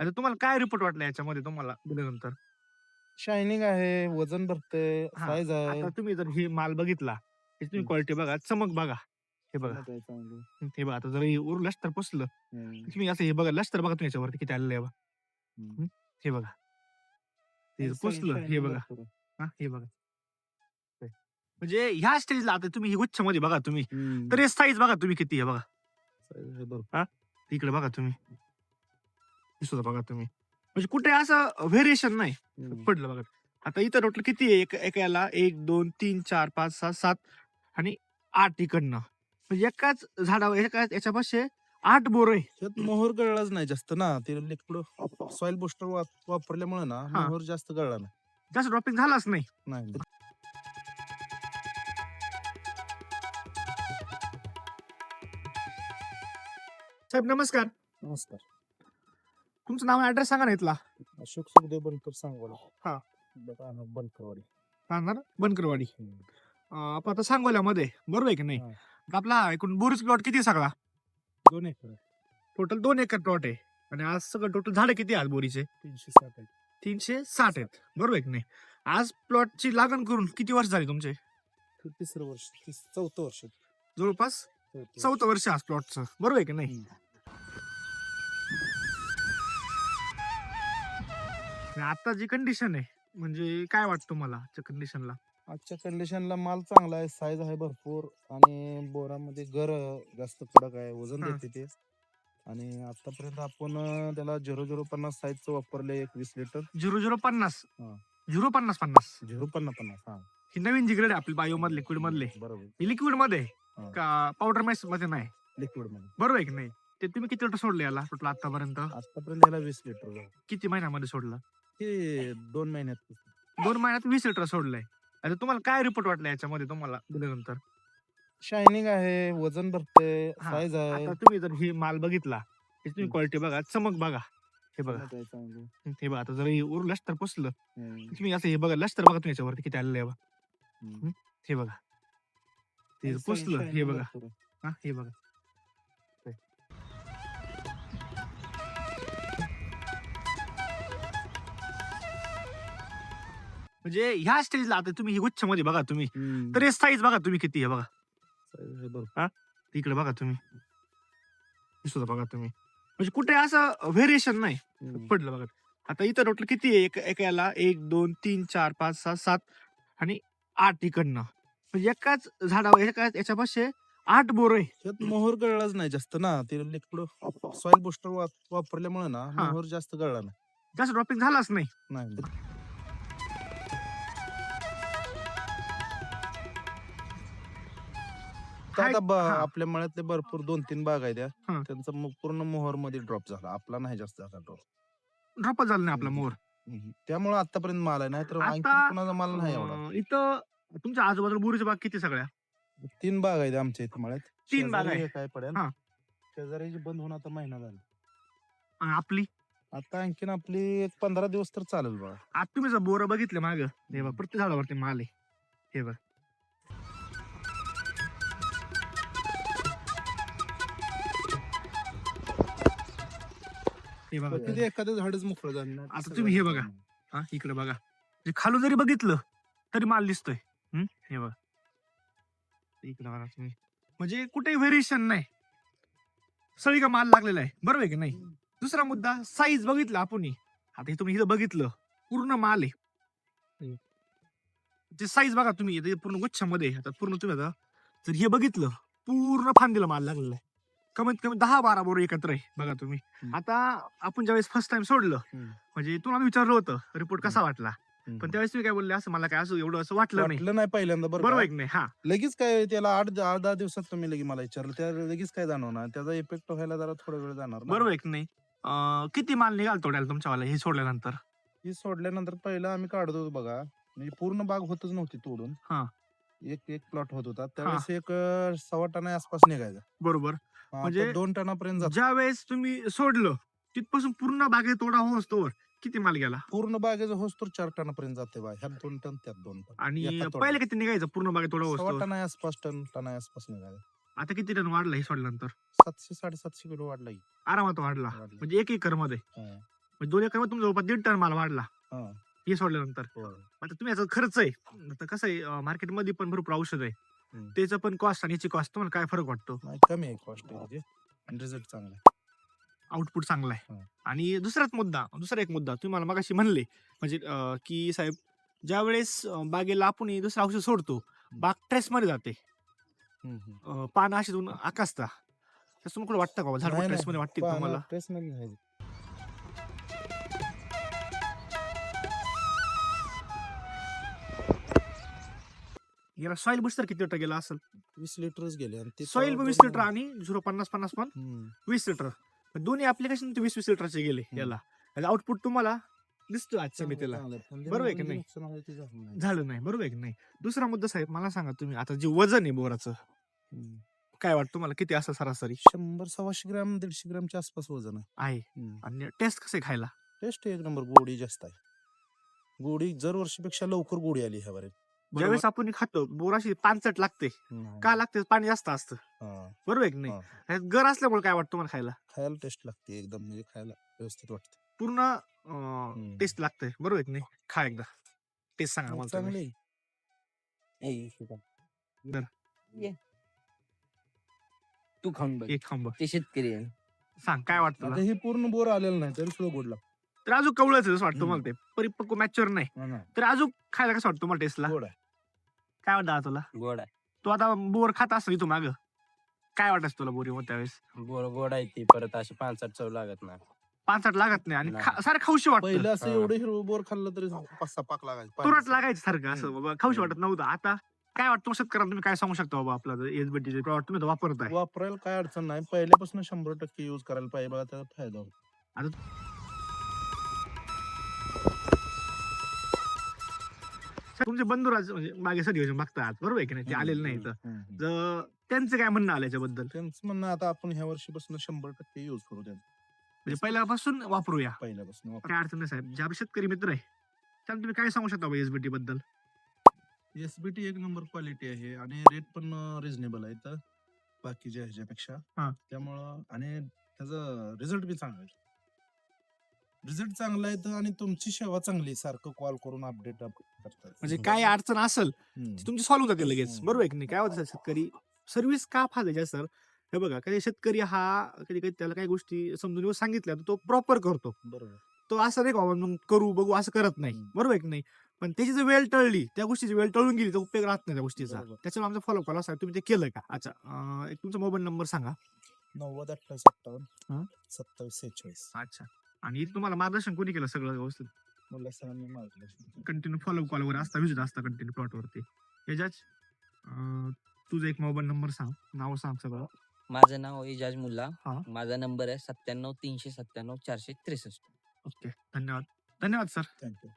आता तुम्हाला काय रिपोर्ट वाटला याच्यामध्ये तुम्हाला दिल्यानंतर? शायनिंग आहे, वजन भरतंय, हां, साईज आहे. आता तुम्ही जर हे माल बघितला, ह्याची तुम्ही हं. क्वालिटी बघा, चमक बघा. हे बघा, चमक आहे चांगली. हे बघा आता जर हे वरून लष्टर पुसलं, हं, तुम्ही असं हे बघा लष्टर बघा तुम्ही याच्यावरती किती आलेलं आहे बघा. हं. हं, हे बघा. ते आणि पुसलं हे शायनिंग बघा. भरपूर आहे. हां, हे बघा. ते. म्हणजे ह्या स्टेजला आता तुम्ही गुच्छमध्ये बघा तुम्ही, हं. तर हे साईज बघा तुम्ही किती आहे बघा. साईज आहे भरपूर. हां, इकडे बघा तुम्ही. हे सुद्धा बघा तुम्ही. म्हणजे कुठे असं व्हेरिएशन नाही हं. पडलं बघा. आता इथं टोटल किती आहे? एका याला 1, 2, 3, 4, 5, 6, 7 आणि 8 इकडनं. म्हणजे एकाच झाडावर एकाच याच्यापाशी 8 बोरं आहे. त्यात मोहर गळलाच नाही जास्त ना. ते लिक्विड सॉइल बुस्टर वापरल्यामुळे ना हां, मोहर जास्त गळला नाही. जास्त ड्रॉपिंग झालाच नाही. नाही. साहेब नमस्कार. नमस्कार. तुमचं नाव आणि ॲड्रेस सांगा ना इथला. अशोक सुखदेव बनकर सांगोला. हां. राहणार बनकरवाडी. राहणार बनकरवाडी. हं. आपण आता सांगोल्यामध्ये बरोबर आहे की नाही? हां. तर आपला एकूण बोरीचा प्लॉट किती आहे सगळा? 2 एकर आहे. टोटल 2 एकर प्लॉट आहे. आणि आज सगळं टोटल झाडं किती आहेत बोरीचे? 360 आहे. 360 आहेत. बरोबर आहे की नाही? आज प्लॉटची लागण करून किती वर्ष झाली तुमचे? तिसरं वर्ष, चौथं वर्ष. जवळपास चौथं वर्ष. 4थं वर्ष आज प्लॉटचं. बरोबर आहे की नाही? हं. आणि आता जी कंडिशन आहे, म्हणजे काय वाटतं तुम्हाला आजच्या कंडिशनला? आजच्या कंडिशनला माल चांगला आहे, साईज आहे भरपूर आणि बोरामध्ये गर जास्त कडक आहे, वजन हां. देते ते. आणि आतापर्यंत आपण त्याला 0050 साईजचं वापरले 20 लिटर. 0050 हां. 050 050 हां. ही नवीन जी ग्रेड आहे आपली बायोमध्ये लिक्विड मधले. बरोबर. ही लिक्विड मध्ये हां. का पावडर मॅक्स मध्ये नाही? लिक्विड मध्ये. बरोबर आहे की नाही? ते तुम्ही किती लिटर सोडले याला टोटल आतापर्यंत? आतापर्यंत याला 20 लिटर झालं. किती महिन्यामध्ये सोडलं? हे 2 महिन्यात. 2 महिन्यात 20 लिटर सोडलंय. आता तुम्हाला काय रिपोर्ट वाटला याच्यामध्ये तुम्हाला दिल्यानंतर? शायनिंग आहे, वजन भरतंय, हां, साईज आहे. आता तुम्ही जर हे माल बघितला, ह्याची तुम्ही हं. क्वालिटी बघा, चमक बघा. हे बघा, चमक आहे चांगली. हे बघा आता जर हे वरून लष्टर पुसलं, हं. तुम्ही असं हे बघा लष्टर बघा तुम्ही याच्यावरती किती आलेलं आहे बघा. हं. हे बघा. ते आणि पुसलं हे शायनिंग बघा. भरपूर आहे. हां, हे बघा. ते. म्हणजे ह्या स्टेजला आता तुम्ही हे गुच्छमध्ये बघा तुम्ही, हं. तर हे साईज बघा तुम्ही किती आहे बघा. साईज आहे भरपूर. हां, इकडे बघा तुम्ही. हे सुद्धा बघा तुम्ही. म्हणजे कुठे असं व्हेरिएशन नाही हं. पडलं बघा. आता इथं टोटल किती आहे? एका याला 1, 2, 3, 4, 5, 6, 7 आणि 8 इकडनं. म्हणजे एकाच झाडावर एकाच याच्यापाशी 8 बोरं आहे. त्यात मोहर गळलाच नाही जास्त ना. ते लिक्विड सॉइल बुस्टर वापरल्यामुळे ना हां, मोहर जास्त गळला नाही. जास्त ड्रॉपिंग झालाच नाही. नाही. तर हाय आता हां, आपल्या मळ्यातले भरपूर 2-3 बाग आहेत त्या. हां. त्यांचा पूर्ण मोहर मध्ये ड्रॉप झाला. आपला नाही जास्त झाला ड्रॉप. ड्रॉपच झाला नाही आपला मोर. त्यामुळे आतापर्यंत माल आहे. नाहीतर आता आणखी कुणाचा माल नाही एवढा. इथं तुमच्या आजूबाजूला बोरीच्या बाग किती सगळ्या? 3 बाग आहेत आमच्या इथे मळ्यात. 3 बाग शेजारी आहे. एक आहे पडेल. हां, शेजारीची बंद होऊन आता महिना झाला. आणि आपली? आता आणखीन आपली एक 15 दिवस तर चालेल बघा. आता तुम्ही जर बोरं बघितले मागं, हे बघा प्रत्येक झाडावरती माल आहे. हे बघा. हे बघा. किती एखादं झाडच मोकळं झालं नाही. आता तुम्ही हे बघा. हां, इकडे बघा. म्हणजे खालून जरी बघितलं, तरी माल दिसतोय. हे बघा. इकडे बघा तुम्ही. म्हणजे कुठेही व्हेरिएशन नाही. सगळीकडे माल लागलेला आहे. बरोबर आहे की नाही? दुसरा मुद्दा साईज बघितला आपणही. आता हे तुम्ही इथं बघितलं, पूर्ण माल आहे. ते साईज बघा तुम्ही इथे पूर्ण गुच्छामध्ये आहे. आता पूर्ण तुम्ही आता जर हे बघितलं, पूर्ण फांदीला माल लागलेला आहे. कमीत कमी 10-12 बोरं एकत्र आहे. बघा तुम्ही. हं. आता आपण ज्यावेळेस फर्स्ट टाइम सोडलं, म्हणजे तुम्हाला विचारलं होतं रिपोर्ट कसा वाटला? पण त्यावेळेस तुम्ही काय बोलले, असं मला काय असं एवढं असं वाटलं नाही. वाटलं नाही पहिल्यांदा बरं बरोबर का. आहे की नाही? हां. लगेच काय त्याला 8-10 दिवसात तुम्ही लगेच मला विचारलं. त्या लगेच काय जाणवणार? त्याचा इफेक्ट व्हायला जरा थोडा वेळ जाणार ना. बरोबर आहे की नाही? किती माल निघाल तोड्याला तुमच्यावाला हे सोडल्यानंतर? ही सोडल्यानंतर पहिलं आम्ही काढत होतो बघा. म्हणजे पूर्ण बाग होतच नव्हती तोडून. हां. एक प्लॉट होत होता. हां. त्यावेळेस एक 1.25 टना आसपास निघायचा. बरोबर. आता म्हणजे 2 टनापर्यंत जातो. ज्यावेळेस तुम्ही सोडलं, तिथपासून पूर्ण बागेत तोडा होईस्तोवर किती माल गेला? पूर्ण बागेचं होस्तोवर 4 टनापर्यंत जाते बा. ह्यात 2 टन, त्यात 2 टन. आणि एका तोड्यात. पहिले किती निघायचं पूर्ण बागेत तोडा 1.25 होईस्तोवर? टना आसपास टना आसपास निघाला. आता किती टन वाढला हे सोडल्यानंतर? 700-750 किलो वाढला की. आरामात वाढला. वाढला. म्हणजे 1 एकर मध्ये. हा. म्हणजे 2 एकर तुमचा जवळपास 1.5 टन माल वाढला हा हे सोडल्यानंतर. हो. आता तुम्ही याचा खर्च आहे, आता कसं आहे मार्केटमध्ये पण भरपूर औषध आहे, हम्म. त्याचं पण कॉस्ट आणि याची कॉस्ट तुम्हाला काय फरक वाटतो? नाही कमी आहे कॉस्ट आणि रिझल्ट चांगला आहे. आउटपुट चांगला आहे. हा. आणि दुसरा एक मुद्दा तुम्ही मला मगाशी म्हणले म्हणजे की साहेब ज्यावेळेस बागेला आपण हे दुसरं औषध सोडतो, बाग ट्रेसमध्ये जाते, पानं अशी दोन आकासता, तसं तुम्हाला कुठं वाटतं का बाबा झाड नाही ट्रेसमध्ये वाटते का तुम्हाला? ट्रेस मध्ये नाही. याला सॉइल बुस्टर किती लिटर गेला असेल? 20 लिटरच गेले आणि ते सॉइल तेव्हा 20 लिटर आणि 0.50 पण हम्म. 20 लिटर, दोन्ही ऍप्लिकेशन 20-20 लिटरचे गेले याला. आउटपुट तुम्हाला दिसतो आजच्या मी त्याला चांगलं आहे. पण बरोबर आहे की त्यामुळे नाही? नुकसान आहे ते झालं नाही. झालं नाही, बरोबर आहे की नाही? दुसरा मुद्दा साहेब मला सांगा, तुम्ही आता जे वजन आहे बोराचं हम्म. काय वाटतं तुम्हाला किती असं सरासरी 100-125 ग्रॅम 150 ग्रॅमच्या आसपास वजन आहे. आहे? आणि टेस्ट कसं आहे खायला? टेस्ट एक नंबर, गोडी जास्त आहे. गोडी जर वर्षीपेक्षा लवकर गोडी आली ह्या बारे. ज्यावेळेस आपण हे खातो बोराशी पानचट लागते, का लागते? पाणी जास्त असतं, बरोबर आहे की नाही? ह्यात गर असल्यामुळे काय वाटतं तुम्हाला खायला? खायला टेस्ट लागते एकदम, म्हणजे खायला व्यवस्थित वाटते. पूर्ण टेस्ट लागते, बरोबर आहे की नाही? खा एकदा, टेस्ट सांगा मला तुम्ही. चांगले तू खाऊन बघ, एक खांब ते शेतकरी आहे. सांग काय वाटतं आता तुला? हे पूर्ण बोर आलेलं नाही तरी सुद्धा गोड लागतं. तर अजून कवळच असं वाटतं मला, ते परिपक्व मॅच्युअर नाही, हा ना. तर अजून खायला कसं वाटतं मला टेस्टला? गोड आहे. काय वाटतं तुला? गोड आहे, तू आता बोर खात असतो इथून माग, काय वाटायचं तुला बोरी त्यावेळेस? गोड आहे ती. परत अशी पानसट चव लागत नाही. पानसट लागत नाही आणि नाही. सारं खाऊशी वाटतं. पहिलं असं हा. एवढं हिरवं बोर खाल्लं तरी 5-6 पाक लागायचं. तुरट लागायचं सारखं असं हम्म. बाबा, खाऊशी वाटत नव्हतं. आता काय वाटतं शेतकऱ्यांना, तुम्ही काय सांगू शकता बाबा? आपलं एसबीटीचे प्रॉडक्ट तुम्ही तर वापरताय, वापरायला काय अडचण नाही, पहिल्यापासून 100% युज करायला पाहिजे बघा, त्याचा फायदा होतो. तुमचे बंधू म्हणजे मागे सर बघतात, बरोबर आहे की नाही? ते आलेले नाही तर जर त्यांचं काय म्हणणं आलं याच्याबद्दल? त्यांचं म्हणणं आता आपण ह्या वर्षीपासून 100% युज करू त्यांचं. म्हणजे पहिल्यापासून वापरूया, पहिल्यापासून वापर. काय अडचण नाही साहेब. ज्या शेतकरी मित्र आहे त्याला तुम्ही काय सांगू शकता एसबीटी बद्दल? एसबीटी एक नंबर क्वालिटी आहे आणि रेट पण रिझनेबल आहे तर बाकीच्या ह्याच्यापेक्षा. हा. त्यामुळं आणि त्याचा रिझल्ट बी चांगला आहे. रिझल्ट चांगला आहे तर आणि तुमची सेवा चांगली आहे, सारखं कॉल करून अपडेट करतात. म्हणजे काय अडचण असेल हम्म. ती तुमची सॉल्व्ह होते लगेच, हम्म. बरोबर आहे की नाही? काय होतं शेतकरी सर्व्हिस का फायद्याची सर? हे बघा, कधी शेतकरी हा कधी कधी त्याला काही गोष्टी समजून सांगितल्या तर तो प्रॉपर करतो. बरोबर. तो असं नाही का बाबा मग करू बघू असं करत नाही, बरोबर आहे की नाही? पण त्याची जर वेळ टळली, त्या गोष्टीची वेळ टळून गेली तर उपयोग राहत नाही त्या गोष्टीचा. बरोबर. त्याच्यामुळे आमचा फॉलो कॉल असा तुम्ही ते केलं का? अच्छा, एक तुमचा मोबाईल नंबर सांगा. 90-28-58 हा. 27-46. अच्छा, आणि इथे तुम्हाला मार्गदर्शन कोणी केलं सगळं व्यवस्थित? मला सरांनी मार्गदर्शन. कंटिन्यू फॉलो कॉलवर असता, विजिट असता कंटिन्यू प्लॉटवरती. एजाज, तुझा एक मोबाईल नंबर सांग, नाव सांग सगळं. माझं नाव एजाज मुल्ला. हा. माझा नंबर आहे 97 397 463. ओके, धन्यवाद. धन्यवाद सर. थँक्यू.